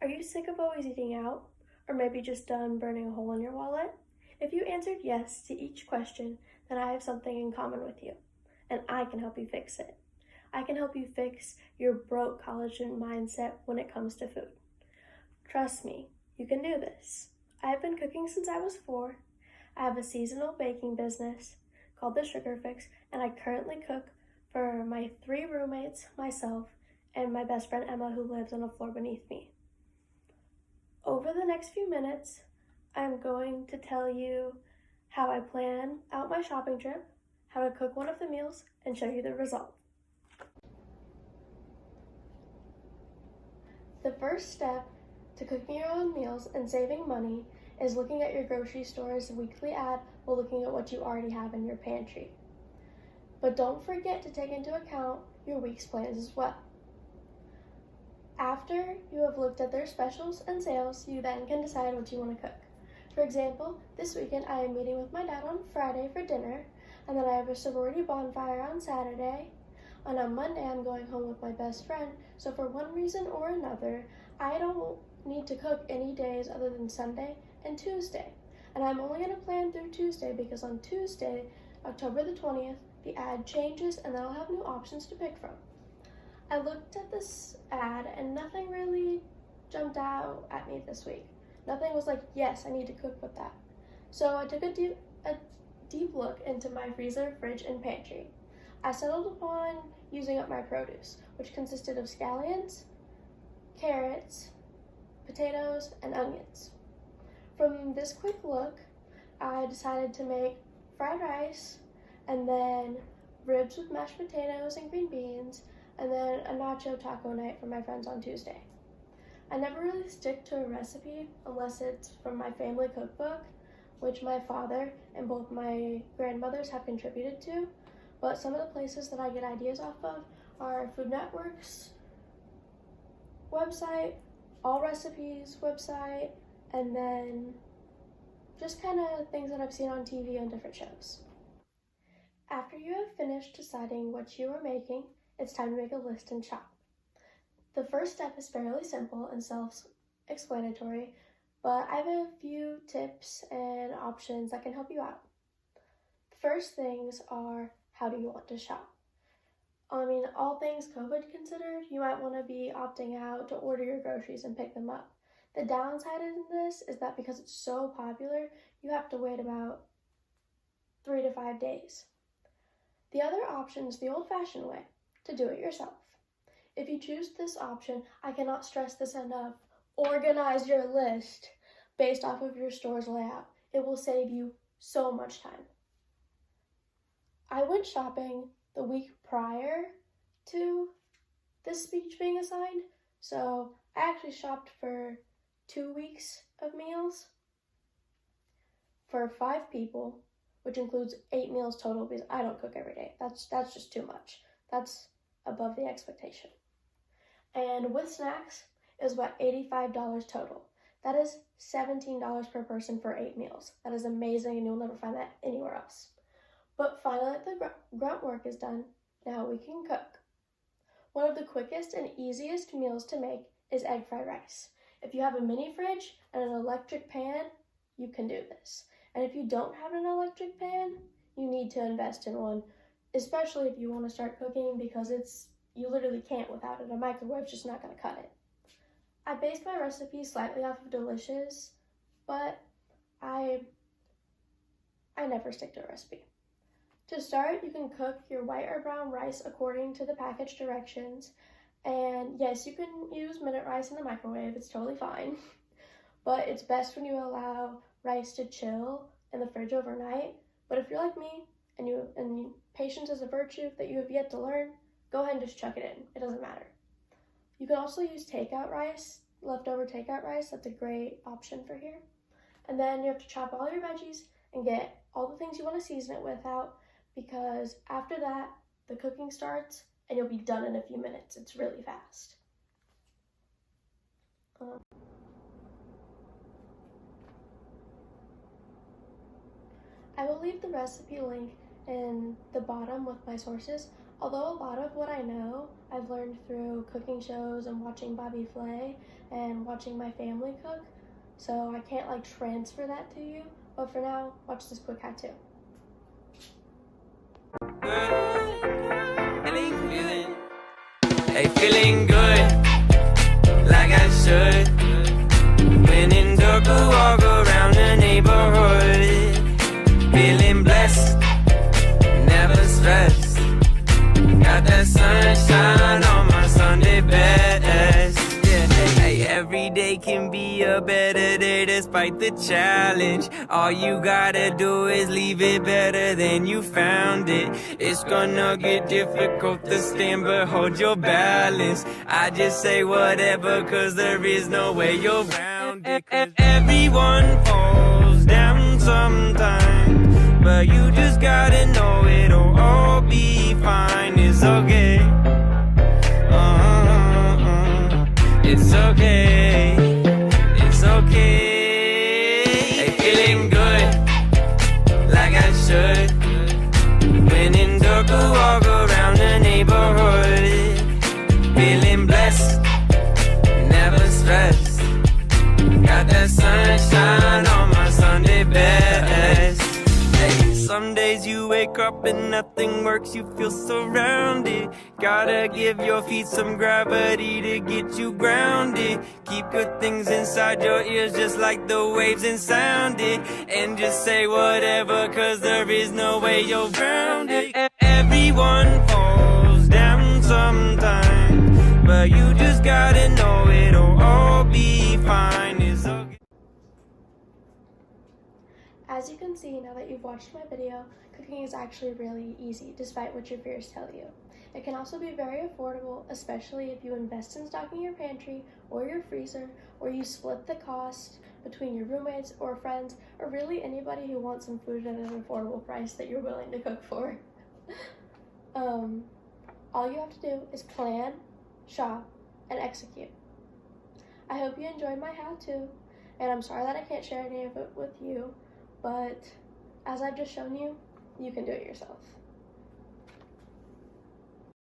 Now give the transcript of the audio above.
Are you sick of always eating out? Or maybe just done burning a hole in your wallet? If you answered yes to each question, then I have something in common with you, and I can help you fix it. I can help you fix your broke college student mindset when it comes to food. Trust me, you can do this. I've been cooking since I was 4. I have a seasonal baking business called The Sugar Fix, and I currently cook for my 3 roommates, myself, and my best friend Emma, who lives on a floor beneath me. Over the next few minutes, I'm going to tell you how I plan out my shopping trip, how to cook one of the meals, and show you the result. The first step to cooking your own meals and saving money is looking at your grocery store's weekly ad while looking at what you already have in your pantry. But don't forget to take into account your week's plans as well. After you have looked at their specials and sales, you then can decide what you want to cook. For example, this weekend I am meeting with my dad on Friday for dinner, and then I have a sorority bonfire on Saturday. And on Monday I'm going home with my best friend, so for one reason or another, I don't need to cook any days other than Sunday and Tuesday. And I'm only going to plan through Tuesday because on Tuesday, October the 20th, the ad changes and then I'll have new options to pick from. I looked at this ad and nothing really jumped out at me this week. Nothing was like, yes, I need to cook with that. So I took a deep look into my freezer, fridge, and pantry. I settled upon using up my produce, which consisted of scallions, carrots, potatoes, and onions. From this quick look, I decided to make fried rice, and then ribs with mashed potatoes and green beans, and then a nacho taco night for my friends on Tuesday. I never really stick to a recipe unless it's from my family cookbook, which my father and both my grandmothers have contributed to, but some of the places that I get ideas off of are Food Network's website, All Recipes website, and then just kind of things that I've seen on TV on different shows. After you have finished deciding what you are making, it's time to make a list and shop. The first step is fairly simple and self-explanatory, but I have a few tips and options that can help you out. The first things are, how do you want to shop? I mean, all things COVID considered, you might want to be opting out to order your groceries and pick them up. The downside in this is that because it's so popular, you have to wait about 3 to 5 days. The other option is the old-fashioned way, to do it yourself. If you choose this option, I cannot stress this enough. Organize your list based off of your store's layout. It will save you so much time. I went shopping the week prior to this speech being assigned, so I actually shopped for 2 weeks of meals for 5 people, which includes 8 meals total because I don't cook every day. That's just too much. That's above the expectation. And with snacks, it was about $85 total. That is $17 per person for 8 meals. That is amazing, and you'll never find that anywhere else. But finally, the grunt work is done. Now we can cook. One of the quickest and easiest meals to make is egg fried rice. If you have a mini fridge and an electric pan, you can do this. And if you don't have an electric pan, you need to invest in one, especially if you want to start cooking because you literally can't without it. A microwave's just not going to cut it. I based my recipe slightly off of Delicious, but I never stick to a recipe. To start, you can cook your white or brown rice according to the package directions. And yes, you can use minute rice in the microwave, it's totally fine. But it's best when you allow rice to chill in the fridge overnight. But if you're like me and patience is a virtue that you have yet to learn, go ahead and just chuck it in. It doesn't matter. You can also use takeout rice, leftover takeout rice. That's a great option for here. And then you have to chop all your veggies and get all the things you want to season it with out, because after that, the cooking starts and you'll be done in a few minutes. It's really fast. I will leave the recipe link in the bottom with my sources. Although a lot of what I know I've learned through cooking shows and watching Bobby Flay and watching my family cook, so I can't like transfer that to you, but for now, watch this quick how-to. Hey, feeling good, like I should. When in dark, I walk around the neighborhood. Feeling blessed, never stressed. Got that sunshine on my Sunday best. Yeah, hey, every day can be a better day despite the challenge. All you gotta do is leave it better than you found it. It's gonna get difficult to stand, but hold your balance. I just say whatever, cause there is no way you're around it. Everyone falls down sometime, but you just gotta know it'll all be fine. It's okay. It's okay. It's okay. Hey, feeling good, like I should. When in dark, I walk around the neighborhood. Feeling blessed, never stressed. Got that sunshine on my Sunday best. Hey, some days you wake up and nothing works, you feel surrounded. Gotta give your feet some gravity to get you grounded. Keep good things inside your ears just like the waves and sound it. And just say whatever, cause there is no way you're around it. Everyone falls down sometime, but you just gotta know it'll all be fine. It's okay. As you can see, now that you've watched my video, cooking is actually really easy, despite what your fears tell you. It can also be very affordable, especially if you invest in stocking your pantry or your freezer, or you split the cost between your roommates or friends, or really anybody who wants some food at an affordable price that you're willing to cook for. All you have to do is plan, shop, and execute. I hope you enjoyed my how-to, and I'm sorry that I can't share any of it with you, but as I've just shown you, you can do it yourself.